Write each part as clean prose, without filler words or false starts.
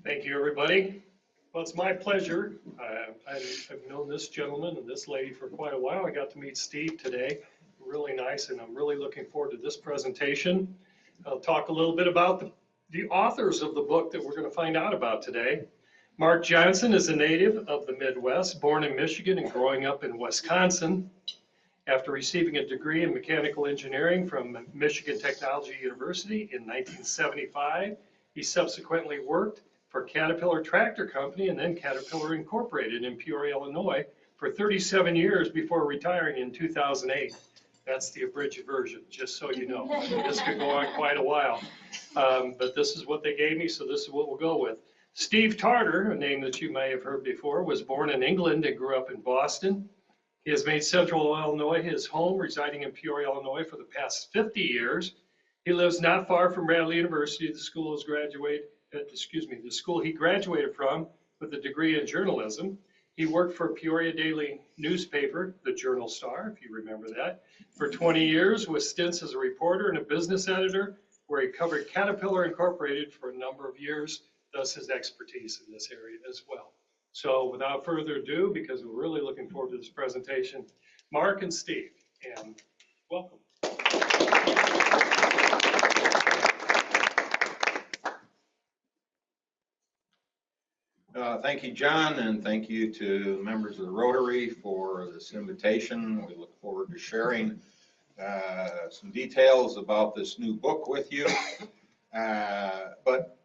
Thank you, everybody. Well, it's my pleasure. I've known this gentleman and this lady for quite a while. I got to meet Steve today. Really nice, and I'm really looking forward to this presentation. I'll talk a little bit about the authors of the book that we're going to find out about today. Mark Johnson is a native of the Midwest, born in Michigan and growing up in Wisconsin. After receiving a degree in mechanical engineering from Michigan Technology University in 1975, he subsequently worked for Caterpillar Tractor Company and then Caterpillar Incorporated in Peoria, Illinois for 37 years before retiring in 2008. That's the abridged version, just so you know. This could go on quite a while. But this is what they gave me, so this is what we'll go with. Steve Tarter, a name that you may have heard before, was born in England and grew up in Boston. He has made Central Illinois his home, residing in Peoria, Illinois for the past 50 years. He lives not far from Radley University, the school he graduated from with a degree in journalism. He worked for Peoria daily newspaper, the Journal Star, if you remember that, for 20 years with stints as a reporter and a business editor, where he covered Caterpillar Incorporated for a number of years, thus his expertise in this area as well. So without further ado, because we're really looking forward to this presentation, Mark and Steve, and welcome. Thank you, John, and thank you to the members of the Rotary for this invitation. We look forward to sharing some details about this new book with you. But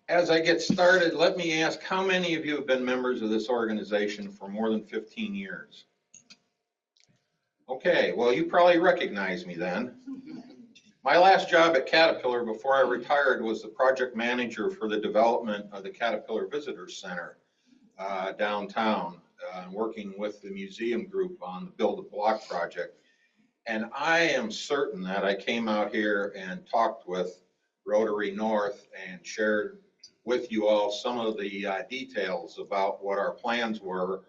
as I get started, let me ask, how many of you have been members of this organization for more than 15 years? Okay, well, you probably recognize me then. My last job at Caterpillar before I retired was the project manager for the development of the Caterpillar Visitor Center downtown, working with the museum group on the Build a Block project. And I am certain that I came out here and talked with Rotary North and shared with you all some of the details about what our plans were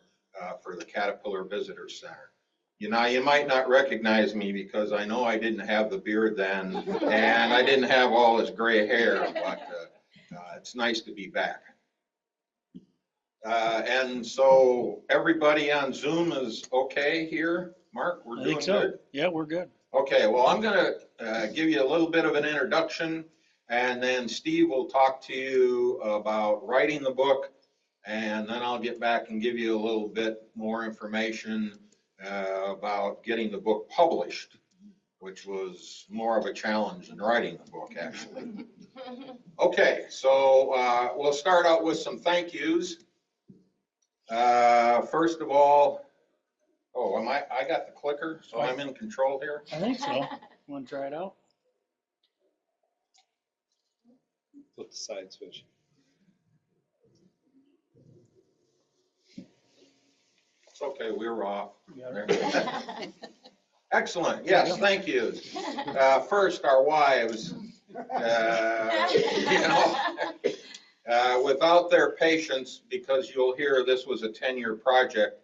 for the Caterpillar Visitor Center. You know, you might not recognize me because I know I didn't have the beard then, and I didn't have all this gray hair, but it's nice to be back. And so everybody on Zoom is okay here? Mark, we're doing good? Yeah, we're good. Okay, well, I'm going to give you a little bit of an introduction, and then Steve will talk to you about writing the book, and then I'll get back and give you a little bit more information about getting the book published, which was more of a challenge than writing the book, actually. Okay, so we'll start out with some thank yous. First of all, I got the clicker, so I'm in control here? I think so. Want to try it out? Flip the side switch. It's okay, we're off. Excellent, yes, thank you. First, our wives, without their patience, because you'll hear this was a 10-year project,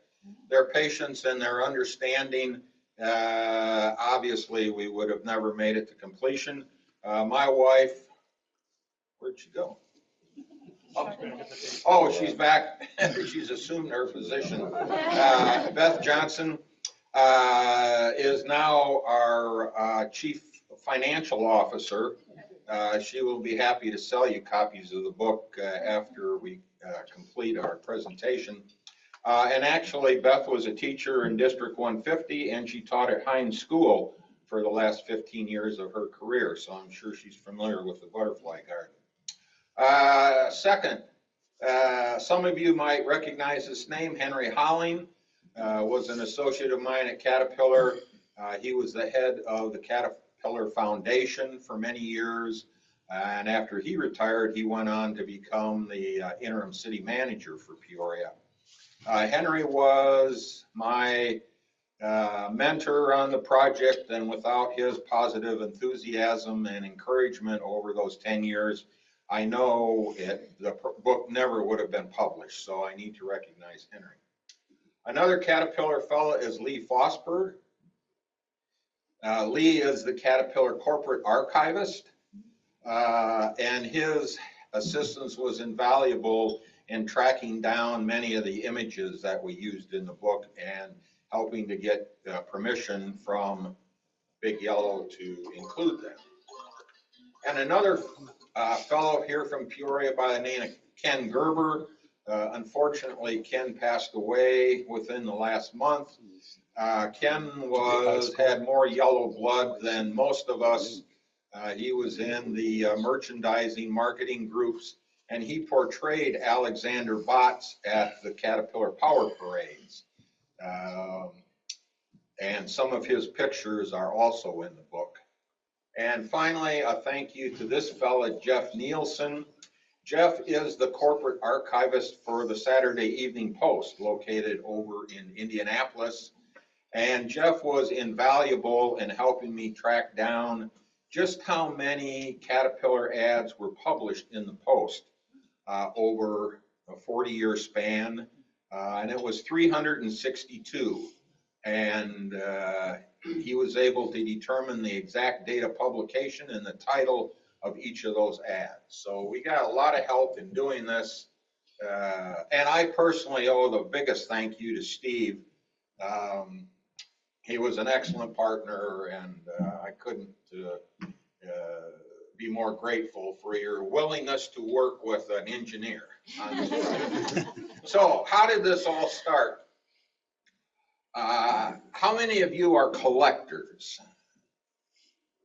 their patience and their understanding, obviously we would have never made it to completion. My wife, where'd she go? Oh, she's back. She's assumed her position. Beth Johnson is now our Chief Financial Officer. She will be happy to sell you copies of the book after we complete our presentation. And actually, Beth was a teacher in District 150, and she taught at Hines School for the last 15 years of her career, so I'm sure she's familiar with the butterfly garden. Second, some of you might recognize this name. Henry Holling was an associate of mine at Caterpillar. He was the head of the Caterpillar Foundation for many years, and after he retired, he went on to become the interim city manager for Peoria. Henry was my mentor on the project, and without his positive enthusiasm and encouragement over those 10 years, I know the book never would have been published, so I need to recognize Henry. Another Caterpillar fellow is Lee Fosberg. Lee is the Caterpillar corporate archivist, and his assistance was invaluable in tracking down many of the images that we used in the book and helping to get permission from Big Yellow to include them. And another fellow here from Peoria by the name of Ken Gerber. Unfortunately, Ken passed away within the last month. Ken had more yellow blood than most of us. He was in the merchandising marketing groups, and he portrayed Alexander Botts at the Caterpillar Power Parades. And some of his pictures are also in the book. And finally, a thank you to this fella, Jeff Nielsen. Jeff is the corporate archivist for the Saturday Evening Post, located over in Indianapolis. And Jeff was invaluable in helping me track down just how many Caterpillar ads were published in the Post over a 40-year span. And it was 362. And he was able to determine the exact date of publication and the title of each of those ads. So we got a lot of help in doing this. And I personally owe the biggest thank you to Steve. He was an excellent partner, and I couldn't be more grateful for your willingness to work with an engineer on this. So how did this all start? How many of you are collectors?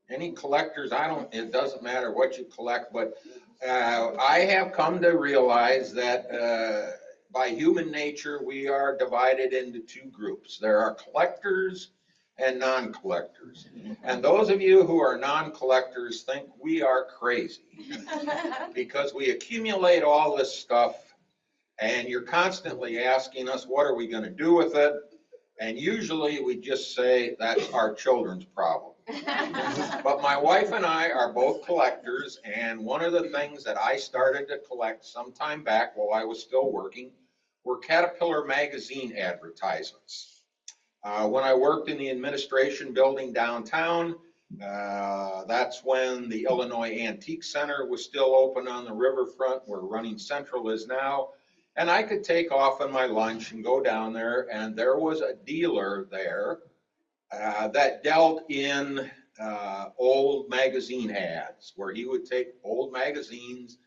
Any collectors? It doesn't matter what you collect, but I have come to realize that by human nature, we are divided into two groups. There are collectors and non-collectors. And those of you who are non-collectors think we are crazy because we accumulate all this stuff, and you're constantly asking us, what are we going to do with it? And usually we just say that's our children's problem. But my wife and I are both collectors, and one of the things that I started to collect some time back while I was still working were Caterpillar magazine advertisements. When I worked in the administration building downtown, that's when the Illinois Antique Center was still open on the riverfront where Running Central is now. And I could take off on my lunch and go down there, and there was a dealer there that dealt in old magazine ads, where he would take old magazines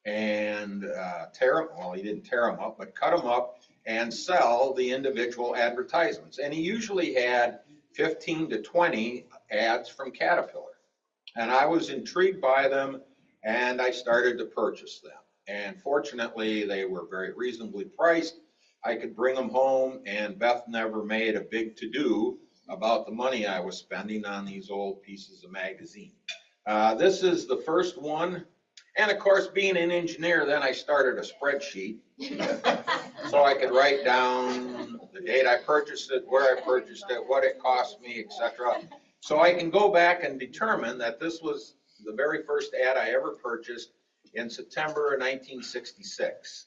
and tear them, well, he didn't tear them up, but cut them up and sell the individual advertisements. And he usually had 15 to 20 ads from Caterpillar. And I was intrigued by them, and I started to purchase them. And fortunately, they were very reasonably priced. I could bring them home, and Beth never made a big to-do about the money I was spending on these old pieces of magazine. This is the first one. And of course, being an engineer, then I started a spreadsheet so I could write down the date I purchased it, where I purchased it, what it cost me, etc. So I can go back and determine that this was the very first ad I ever purchased in September of 1966.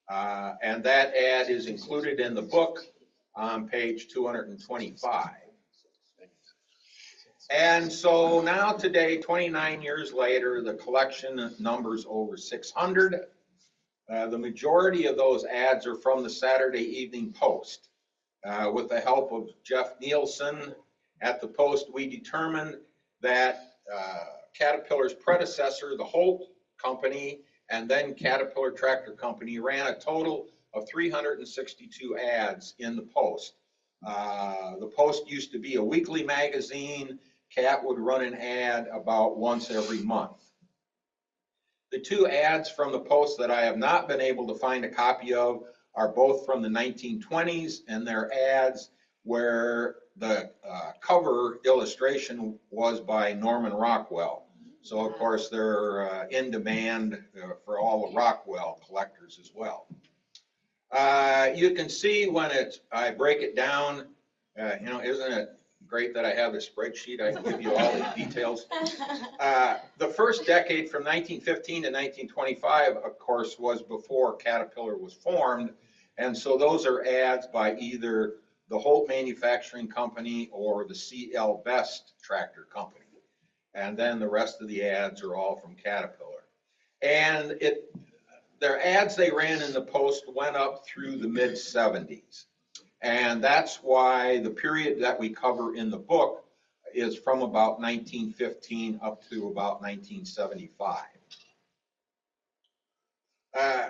And that ad is included in the book on page 225. And so now today, 29 years later, the collection numbers over 600. The majority of those ads are from the Saturday Evening Post. With the help of Jeff Nielsen at the Post, we determined that Caterpillar's predecessor, the Holt Company, and then Caterpillar Tractor Company ran a total of 362 ads in the Post. The Post used to be a weekly magazine. Cat would run an ad about once every month. The two ads from the Post that I have not been able to find a copy of are both from the 1920s, and they're ads where the cover illustration was by Norman Rockwell. So of course they're in demand for all the Rockwell collectors as well. You can see when I break it down, isn't it great that I have a spreadsheet? I can give you all the details. The first decade from 1915 to 1925, of course, was before Caterpillar was formed. And so those are ads by either the Holt Manufacturing Company or the C.L. Best Tractor Company. And then the rest of the ads are all from Caterpillar. And their ads they ran in the Post went up through the mid-70s. And that's why the period that we cover in the book is from about 1915 up to about 1975.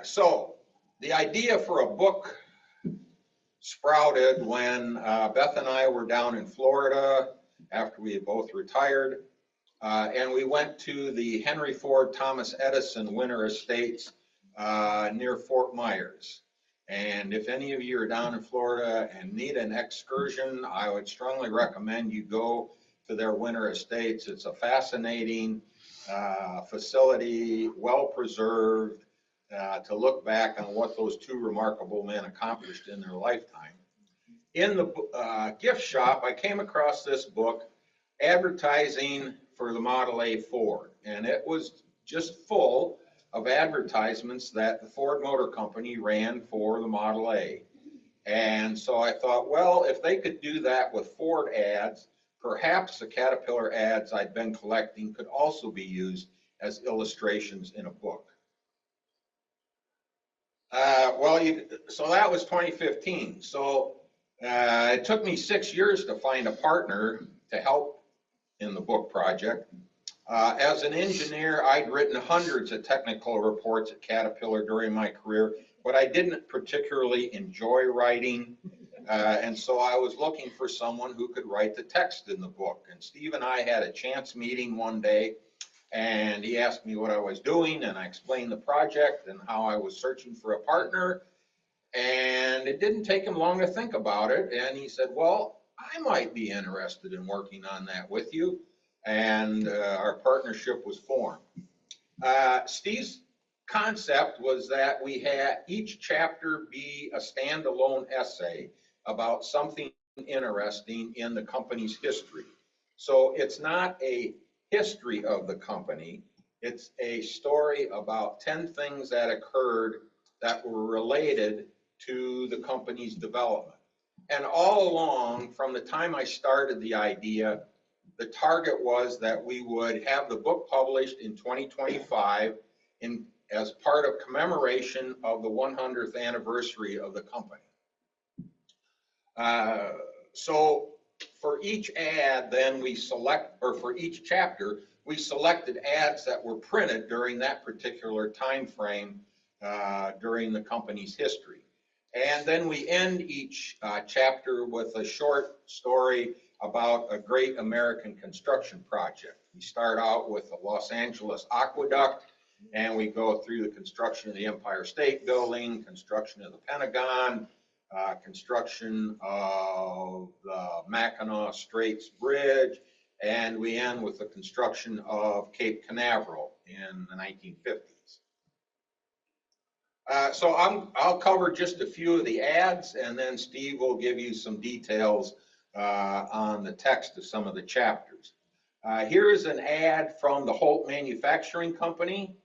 So the idea for a book sprouted when Beth and I were down in Florida after we had both retired. And we went to the Henry Ford Thomas Edison Winter Estates near Fort Myers. And if any of you are down in Florida and need an excursion, I would strongly recommend you go to their winter estates. It's a fascinating facility, well preserved, to look back on what those two remarkable men accomplished in their lifetime. In the gift shop, I came across this book, Advertising for the Model A Ford, and it was just full of advertisements that the Ford Motor Company ran for the Model A. And so I thought, well, if they could do that with Ford ads, perhaps the Caterpillar ads I'd been collecting could also be used as illustrations in a book. So that was 2015. So it took me 6 years to find a partner to help in the book project. As an engineer, I'd written hundreds of technical reports at Caterpillar during my career, but I didn't particularly enjoy writing. And so I was looking for someone who could write the text in the book. And Steve and I had a chance meeting one day, and he asked me what I was doing, and I explained the project and how I was searching for a partner. And it didn't take him long to think about it. And he said, well, I might be interested in working on that with you. And our partnership was formed. Steve's concept was that we had each chapter be a standalone essay about something interesting in the company's history. So it's not a history of the company, it's a story about 10 things that occurred that were related to the company's development. And all along, from the time I started the idea, the target was that we would have the book published in 2025 as part of commemoration of the 100th anniversary of the company. So for each ad, then for each chapter, we selected ads that were printed during that particular time frame during the company's history. And then we end each chapter with a short story about a great American construction project. We start out with the Los Angeles Aqueduct, and we go through the construction of the Empire State Building, construction of the Pentagon, construction of the Mackinac Straits Bridge, and we end with the construction of Cape Canaveral in the 1950s. So I'll cover just a few of the ads, and then Steve will give you some details on the text of some of the chapters. Here is an ad from the Holt Manufacturing Company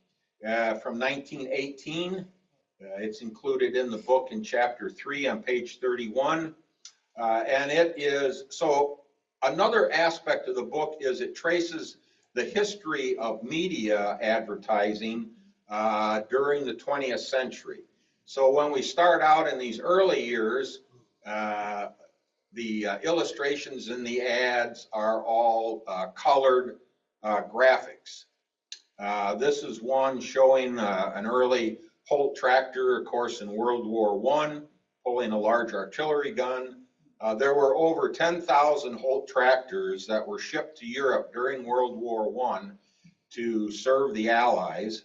from 1918. It's included in the book in chapter 3 on page 31. And it is, so another aspect of the book is it traces the history of media advertising during the 20th century. So when we start out in these early years, the illustrations in the ads are all colored graphics. This is one showing an early Holt tractor, of course, in World War I, pulling a large artillery gun. There were over 10,000 Holt tractors that were shipped to Europe during World War I to serve the Allies.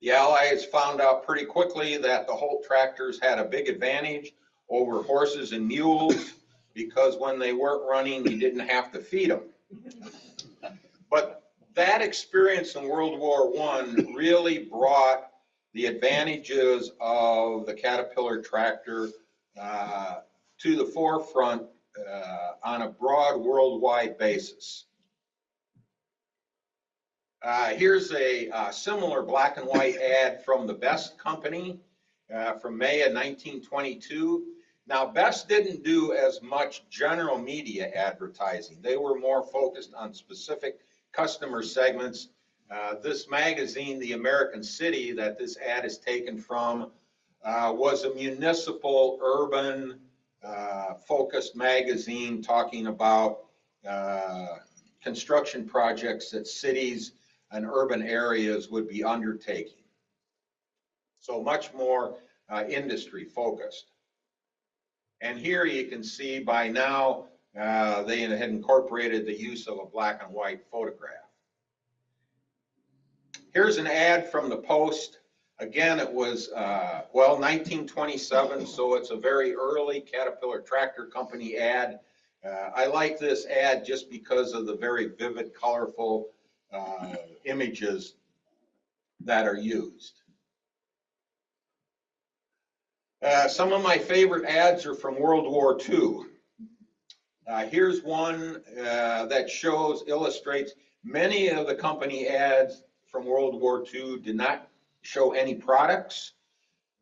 The Allies found out pretty quickly that the Holt tractors had a big advantage over horses and mules because when they weren't running, you didn't have to feed them. But that experience in World War I really brought the advantages of the Caterpillar tractor to the forefront on a broad worldwide basis. Here's a similar black and white ad from the Best Company from May of 1922. Now, Best didn't do as much general media advertising. They were more focused on specific customer segments. This magazine, The American City, that this ad is taken from, was a municipal, urban, focused magazine talking about construction projects that cities and urban areas would be undertaking. So much more industry focused. And here you can see by now they had incorporated the use of a black and white photograph. Here's an ad from the Post. Again, it was, 1927, so it's a very early Caterpillar Tractor Company ad. I like this ad just because of the very vivid, colorful images that are used. Some of my favorite ads are from World War II. Here's one that illustrates many of the company ads from World War II do not show any products,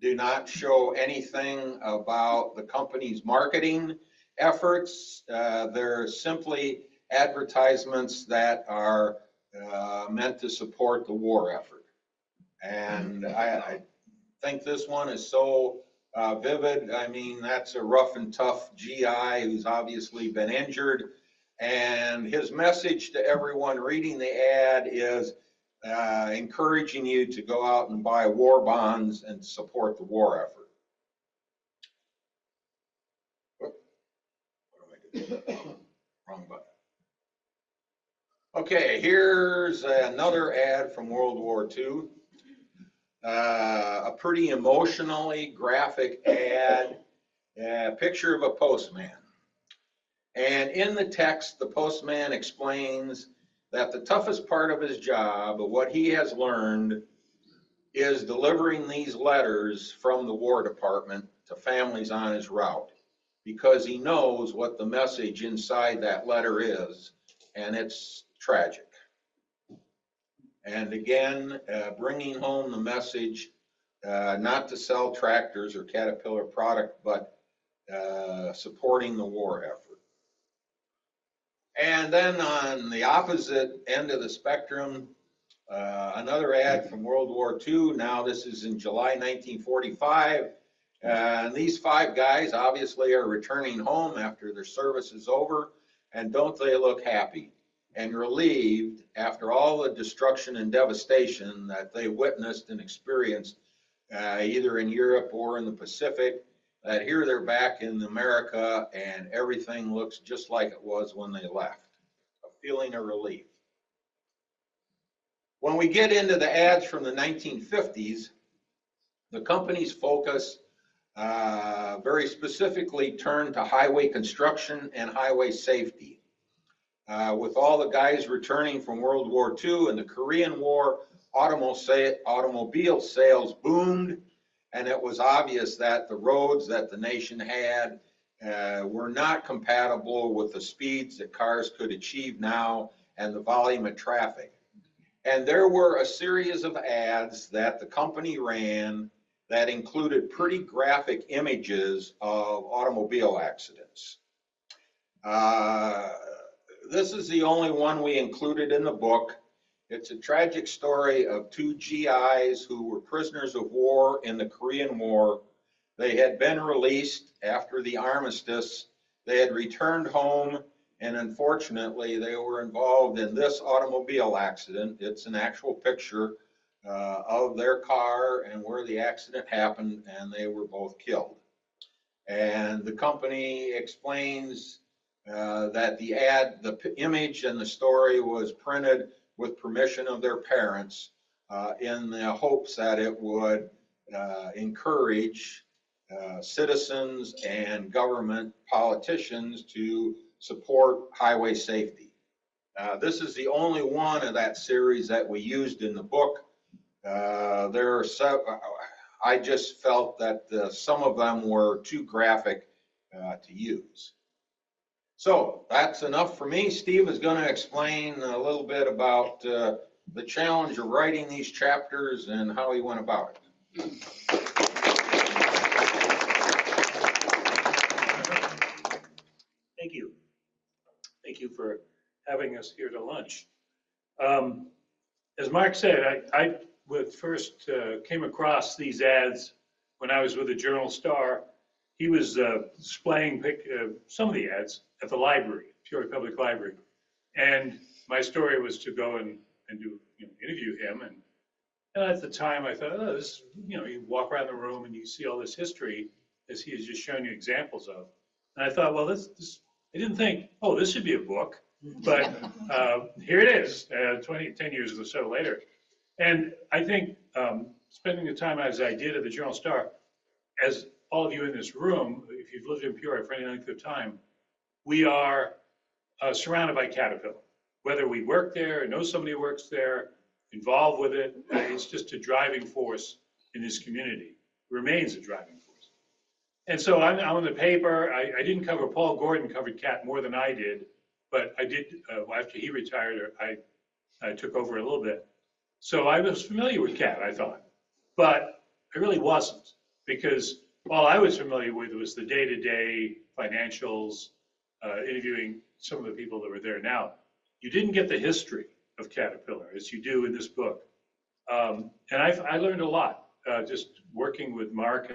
do not show anything about the company's marketing efforts. They're simply advertisements that are meant to support the war effort. And I think this one is so vivid. I mean, that's a rough and tough GI who's obviously been injured. And his message to everyone reading the ad is encouraging you to go out and buy war bonds and support the war effort. What am I doing? Wrong button. Okay, here's another ad from World War II. A pretty emotionally graphic ad, a picture of a postman. And in the text, the postman explains that the toughest part of his job, what he has learned, is delivering these letters from the War Department to families on his route, because he knows what the message inside that letter is, and it's tragic. And again, bringing home the message, not to sell tractors or Caterpillar product, but supporting the war effort. And then on the opposite end of the spectrum, another ad from World War II. Now this is in July 1945. And these 5 guys obviously are returning home after their service is over. And don't they look happy and relieved after all the destruction and devastation that they witnessed and experienced either in Europe or in the Pacific, that here they're back in America and everything looks just like it was when they left. A feeling of relief. When we get into the ads from the 1950s, the company's focus very specifically turned to highway construction and highway safety. With all the guys returning from World War II and the Korean War, automobile sales boomed, and it was obvious that the roads that the nation had were not compatible with the speeds that cars could achieve now and the volume of traffic. And there were a series of ads that the company ran that included pretty graphic images of automobile accidents. This is the only one we included in the book. It's a tragic story of 2 GIs who were prisoners of war in the Korean War. They had been released after the armistice. They had returned home, and unfortunately, they were involved in this automobile accident. It's an actual picture of their car and where the accident happened, and they were both killed. And the company explains that the image and the story was printed with permission of their parents in the hopes that it would encourage citizens and government politicians to support highway safety. This is the only one of that series that we used in the book. I just felt that some of them were too graphic to use. So that's enough for me. Steve is going to explain a little bit about the challenge of writing these chapters and how he went about it. Thank you. Thank you for having us here to lunch. as Mark said, I first came across these ads when I was with the Journal Star. He was displaying some of the ads at the library, Peoria Public Library. And my story was to go and do, interview him. And at the time I thought, oh, this, you walk around the room and you see all this history as he has just shown you examples of. And I thought, well, this I didn't think, oh, this should be a book. But here it is, 10 years or so later. And I think spending the time as I did at the Journal Star, as all of you in this room, if you've lived in Peoria for any length of time, we are surrounded by Caterpillar. Whether we work there, know somebody who works there, involved with it, it's just a driving force in this community. It remains a driving force. And so I'm on the paper. I didn't cover, Paul Gordon covered CAT more than I did, but I did, after he retired, I took over a little bit. So I was familiar with CAT, I thought, but I really wasn't, because all I was familiar with was the day-to-day financials, interviewing some of the people that were there now. You didn't get the history of Caterpillar as you do in this book. And I learned a lot just working with Mark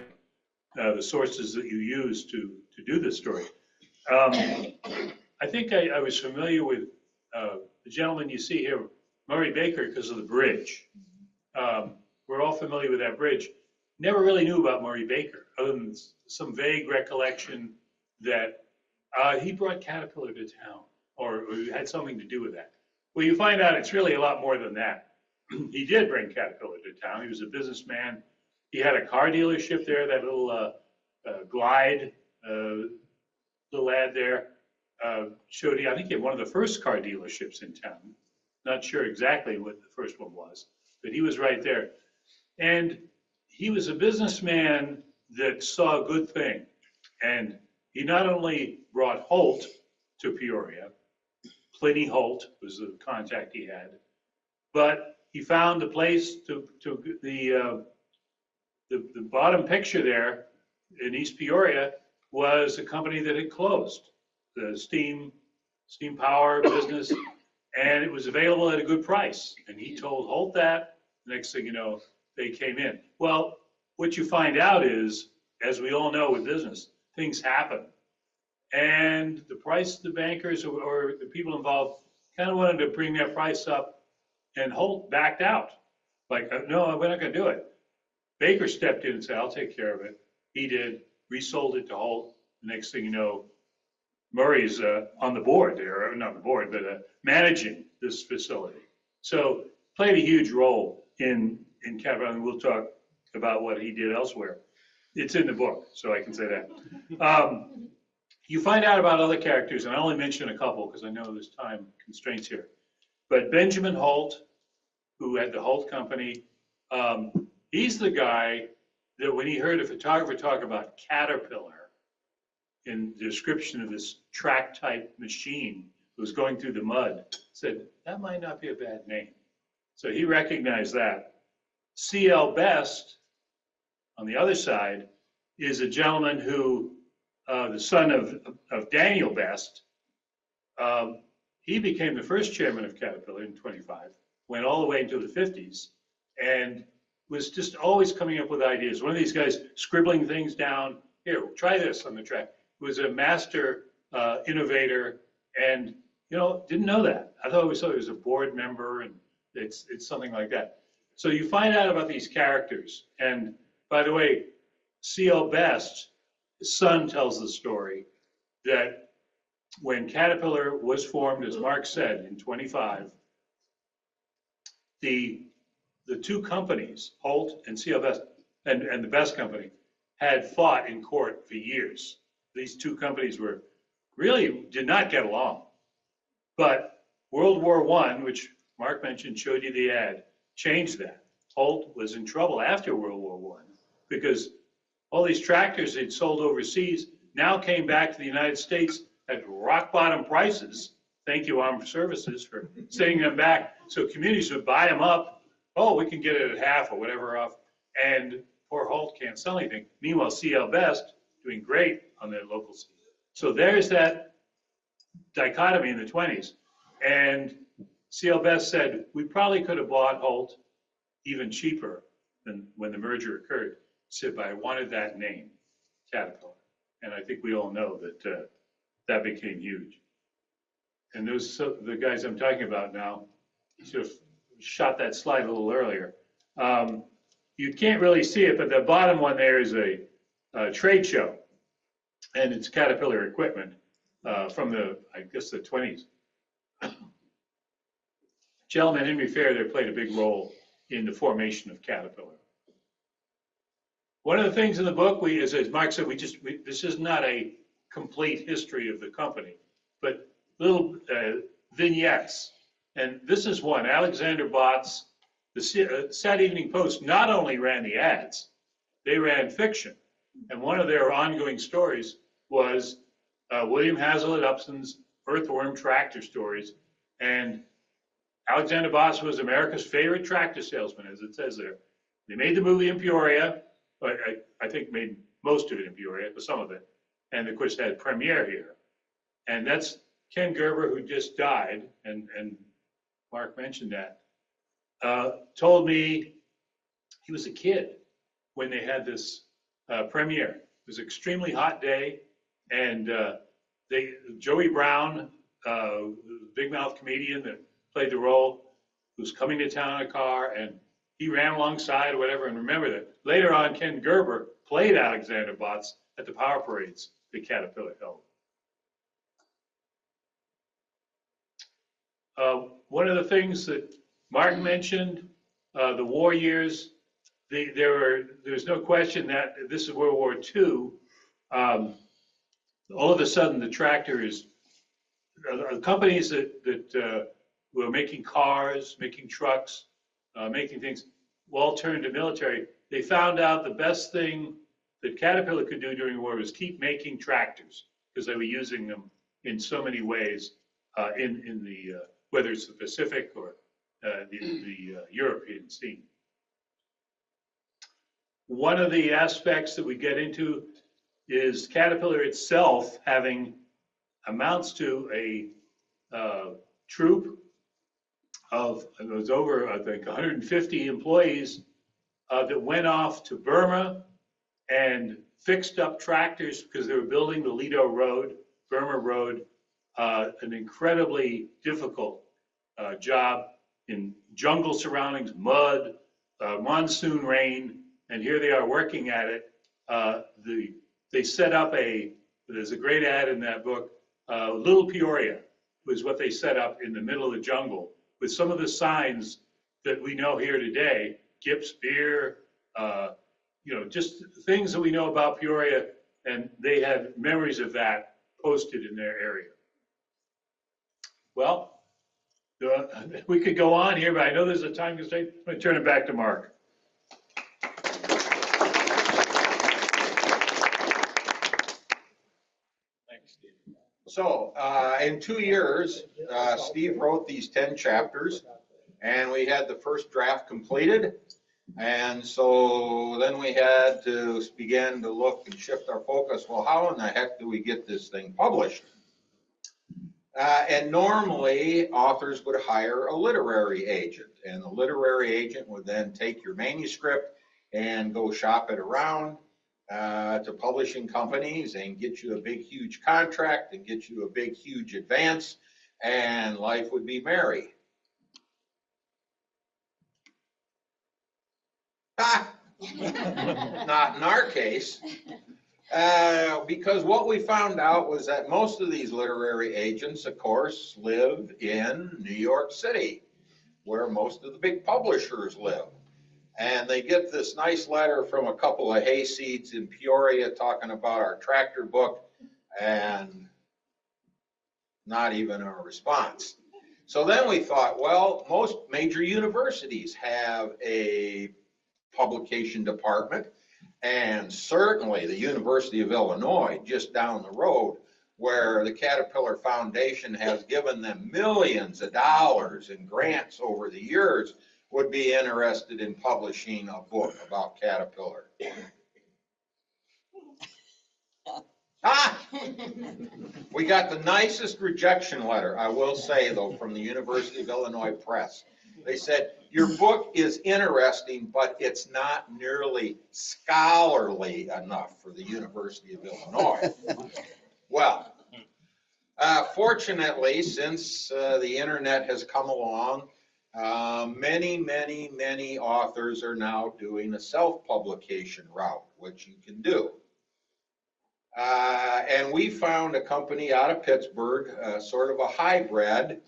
and the sources that you use to do this story. I think I was familiar with the gentleman you see here, Murray Baker, because of the bridge. We're all familiar with that bridge. Never really knew about Murray Baker, other than some vague recollection that he brought Caterpillar to town, or had something to do with that. Well, you find out it's really a lot more than that. He did bring Caterpillar to town. He was a businessman. He had a car dealership there, that little Glide little ad there showed you, I think he had one of the first car dealerships in town. Not sure exactly what the first one was, but he was right there. And he was a businessman that saw a good thing. And he not only brought Holt to Peoria, Pliny Holt was the contact he had, but he found the place to the bottom picture there in East Peoria was a company that had closed, the steam power business, and it was available at a good price. And he told Holt that. Next thing you know, they came in. Well, what you find out is, as we all know with business, things happen. And the bankers or the people involved kind of wanted to bring their price up, and Holt backed out. Like, no, we're not going to do it. Baker stepped in and said, I'll take care of it. He did, resold it to Holt. The next thing you know, Murray's on the board there, or not the board, but managing this facility. So played a huge role in Caterpillar, and we'll talk about what he did elsewhere. It's in the book, so I can say that. You find out about other characters, and I only mention a couple because I know there's time constraints here. But Benjamin Holt, who had the Holt Company, he's the guy that when he heard a photographer talk about Caterpillar in the description of this track-type machine that was going through the mud, said, that might not be a bad name. So he recognized that. C.L. Best, on the other side, is a gentleman who, the son of Daniel Best, he became the first chairman of Caterpillar in 25, went all the way into the 50s, and was just always coming up with ideas. One of these guys scribbling things down, here, try this on the track. Was a master innovator, and didn't know that. I always thought he was a board member, and it's something like that. So you find out about these characters, and by the way, C.L. Best, his son, tells the story that when Caterpillar was formed, as Mark said, in 25, the two companies, Holt and C.L. Best, and the Best Company, had fought in court for years. These two companies really did not get along. But World War I, which Mark mentioned, showed you the ad, changed that. Holt was in trouble after World War I because all these tractors they'd sold overseas now came back to the United States at rock bottom prices. Thank you, Armed Services, for sending them back. So communities would buy them up. Oh, we can get it at half or whatever off. And poor Holt can't sell anything. Meanwhile, C.L. Best doing great on their local scene. So there's that dichotomy in the 20s. And CL Best said, we probably could have bought Holt even cheaper than when the merger occurred. Said, but I wanted that name, Caterpillar. And I think we all know that that became huge. And those, the guys I'm talking about now, should have shot that slide a little earlier. You can't really see it, but the bottom one there is a trade show. And it's Caterpillar equipment from the, I guess, the 20s. Gentleman Henry Fair there played a big role in the formation of Caterpillar. One of the things in the book, as Mark said, this is not a complete history of the company, but little vignettes. And this is one, Alexander Botts. The Saturday Evening Post not only ran the ads, they ran fiction. And one of their ongoing stories was William Hazlitt Upson's Earthworm Tractor Stories. And Alexander Botts was America's favorite tractor salesman, as it says there. They made the movie in Peoria, but I think made most of it in Peoria, but some of it. And of course, had a premiere here. And that's Ken Gerber, who just died, and Mark mentioned that, told me he was a kid when they had this premiere. It was an extremely hot day, and Joey Brown, big mouth comedian that played the role, was coming to town in a car, and he ran alongside or whatever. And remember that later on, Ken Gerber played Alexander Botts at the power parades that Caterpillar held. One of the things that Martin mentioned, the war years, there's no question that this is World War II. All of a sudden, the tractors, companies that were making cars, making trucks, making things, all turned to military. They found out the best thing that Caterpillar could do during the war was keep making tractors, because they were using them in so many ways in the whether it's the Pacific or the European scene. One of the aspects that we get into is Caterpillar itself having amounts to a troop of, it was over, I think, 150 employees that went off to Burma and fixed up tractors because they were building the Lido Road, Burma Road, an incredibly difficult job in jungle surroundings, mud, monsoon rain, and here they are working at it. They set up there's a great ad in that book, Little Peoria was what they set up in the middle of the jungle with some of the signs that we know here today, Gips Beer, just things that we know about Peoria, and they had memories of that posted in their area. Well, we could go on here, but I know there's a time constraint. I'm going to turn it back to Mark. Thanks, Steve. So in 2 years, Steve wrote these 10 chapters, and we had the first draft completed. And so then we had to begin to look and shift our focus. Well, how in the heck do we get this thing published? And normally authors would hire a literary agent, and the literary agent would then take your manuscript and go shop it around to publishing companies and get you a big, huge contract and get you a big, huge advance, and life would be merry. Not in our case. Because what we found out was that most of these literary agents, of course, live in New York City, where most of the big publishers live. And they get this nice letter from a couple of hayseeds in Peoria talking about our tractor book, and not even a response. So then we thought, well, most major universities have a publication department. And certainly the University of Illinois, just down the road, where the Caterpillar Foundation has given them millions of dollars in grants over the years, would be interested in publishing a book about Caterpillar. Ah! We got the nicest rejection letter, I will say, though, from the University of Illinois Press. They said, your book is interesting, but it's not nearly scholarly enough for the University of Illinois. Well, fortunately, since the internet has come along, many authors are now doing a self-publication route, which you can do. And we found a company out of Pittsburgh, sort of a hybrid.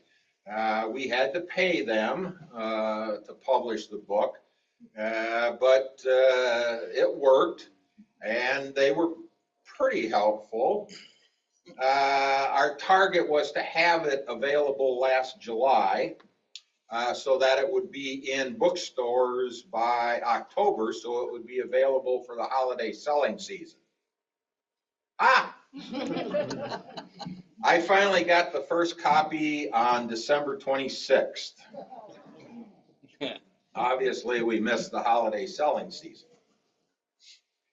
We had to pay them to publish the book, but it worked, and they were pretty helpful. Our target was to have it available last July, so that it would be in bookstores by October, so it would be available for the holiday selling season. I finally got the first copy on December 26th. Obviously, we missed the holiday selling season.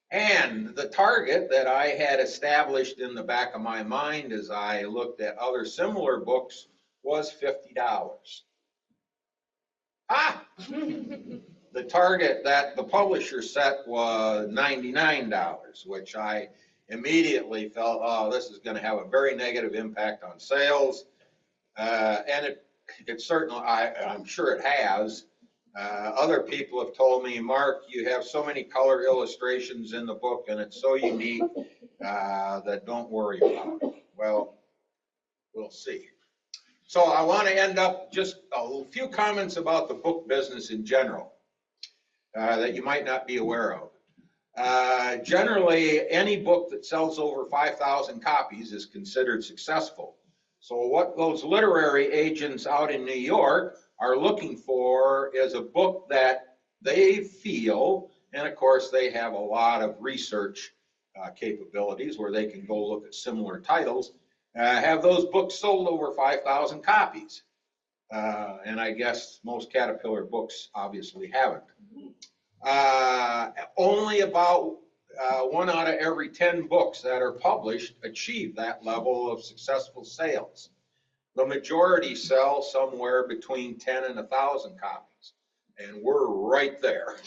And the target that I had established in the back of my mind as I looked at other similar books was $50. The target that the publisher set was $99, which I immediately felt, oh, this is going to have a very negative impact on sales. And it certainly, I'm sure it has. Other people have told me, Mark, you have so many color illustrations in the book and it's so unique that don't worry about it. Well, we'll see. So I want to end up just a few comments about the book business in general that you might not be aware of. Generally, any book that sells over 5,000 copies is considered successful. So what those literary agents out in New York are looking for is a book that they feel, and of course they have a lot of research capabilities where they can go look at similar titles, have those books sold over 5,000 copies. And I guess most Caterpillar books obviously haven't. Only about 1 out of every 10 books that are published achieve that level of successful sales. The majority sell somewhere between 10 and 1,000 copies, and we're right there.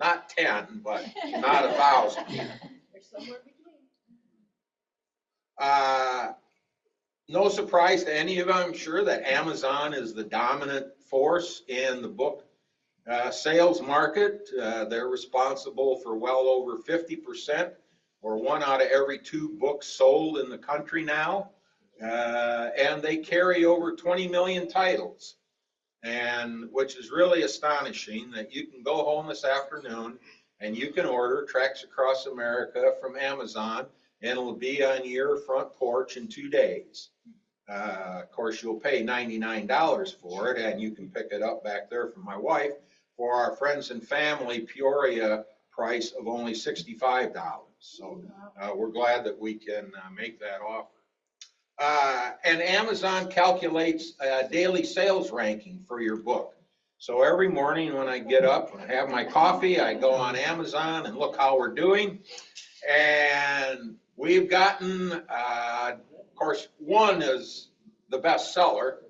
Not 10, but not 1,000. There's somewhere between. No surprise to any of you, I'm sure, that Amazon is the dominant force in the book sales market. They're responsible for well over 50%, or 1 out of every 2 books sold in the country now. And they carry over 20 million titles, and which is really astonishing that you can go home this afternoon and you can order Tracks Across America from Amazon, and it'll be on your front porch in 2 days. Of course, you'll pay $99 for it, and you can pick it up back there from my wife for our friends and family Peoria price of only $65. So we're glad that we can make that offer. And Amazon calculates a daily sales ranking for your book. So every morning when I get up and have my coffee, I go on Amazon and look how we're doing. And we've gotten, of course, 1 is the best seller.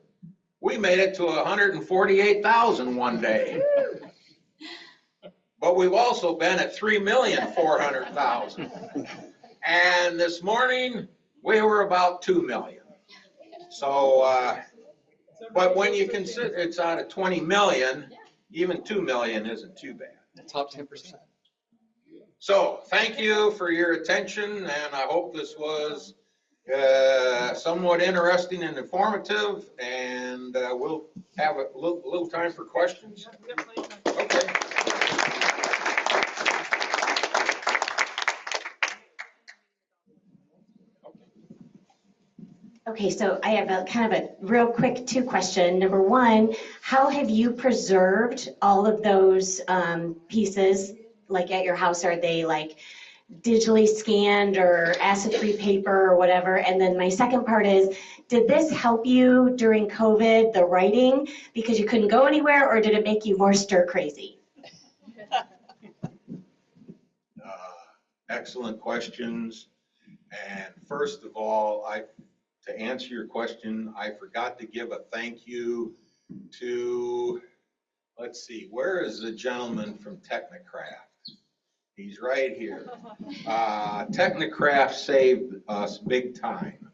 We made it to 148,000 one day. But we've also been at 3,400,000. And this morning, we were about 2 million. So, but when you consider it's out of 20 million, even 2 million isn't too bad. The top 10%. So thank you for your attention, and I hope this was somewhat interesting and informative, and we'll have a little time for questions. Okay. Okay, so I have a kind of a real quick 2 question. Number 1, how have you preserved all of those pieces, like at your house? Are they like digitally scanned or acid-free paper or whatever? And then my second part is, did this help you during COVID, the writing, because you couldn't go anywhere, or did it make you more stir crazy? Excellent questions. And first of all, to answer your question, I forgot to give a thank you to, let's see, where is the gentleman from Technocraft? He's right here. Technocraft saved us big time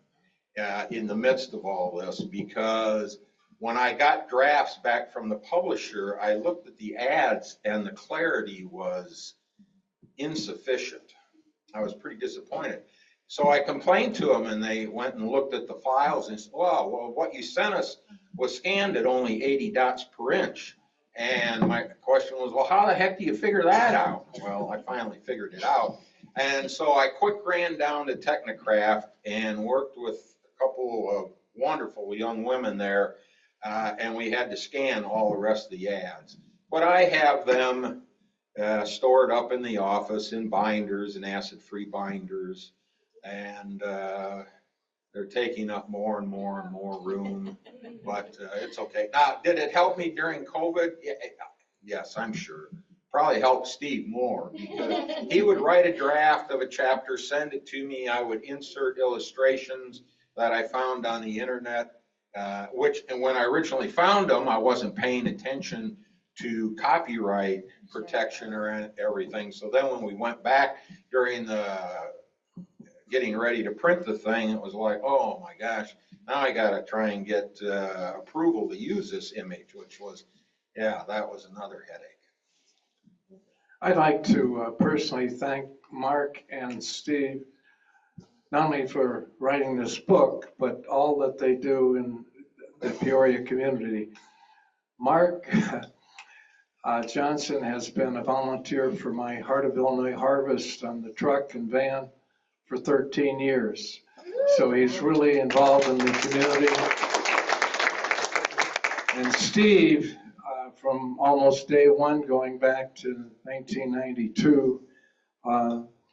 in the midst of all this, because when I got drafts back from the publisher, I looked at the ads and the clarity was insufficient. I was pretty disappointed. So I complained to them, and they went and looked at the files and said, well, what you sent us was scanned at only 80 dots per inch. And my question was, well, how the heck do you figure that out? Well, I finally figured it out. And so I quick ran down to Technocraft and worked with a couple of wonderful young women there, and we had to scan all the rest of the ads. But I have them stored up in the office in binders and acid-free binders, and they're taking up more and more and more room, but it's okay. Now, did it help me during COVID? Yes, I'm sure. Probably helped Steve more, because he would write a draft of a chapter, send it to me. I would insert illustrations that I found on the internet, and when I originally found them, I wasn't paying attention to copyright protection or everything. So then when we went back during the getting ready to print the thing, it was like, oh my gosh, now I got to try and get approval to use this image, which was, yeah, that was another headache. I'd like to personally thank Mark and Steve, not only for writing this book, but all that they do in the Peoria community. Mark Johnson has been a volunteer for my Heart of Illinois Harvest on the truck and van for 13 years. So he's really involved in the community. And Steve, from almost day one, going back to 1992,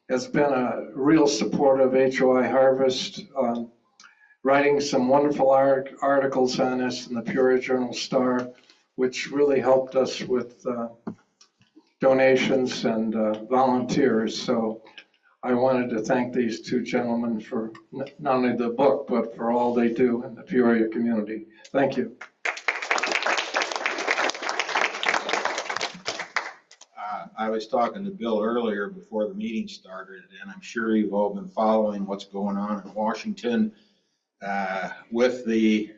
has been a real supporter of HOI Harvest, writing some wonderful articles on us in the Peoria Journal-Star, which really helped us with donations and volunteers. So I wanted to thank these two gentlemen for not only the book, but for all they do in the Peoria community. Thank you. I was talking to Bill earlier before the meeting started, and I'm sure you've all been following what's going on in Washington with the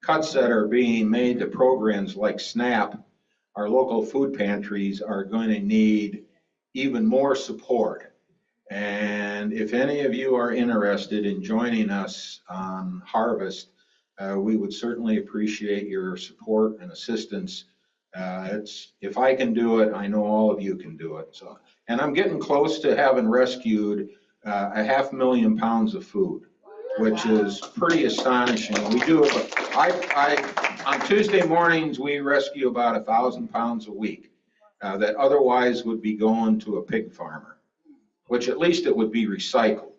cuts that are being made to programs like SNAP. Our local food pantries are going to need even more support. And if any of you are interested in joining us on Harvest, we would certainly appreciate your support and assistance. If I can do it, I know all of you can do it. So, and I'm getting close to having rescued 500,000 pounds of food, which is pretty astonishing. We do on Tuesday mornings, we rescue about 1,000 pounds a week that otherwise would be going to a pig farmer, which at least it would be recycled.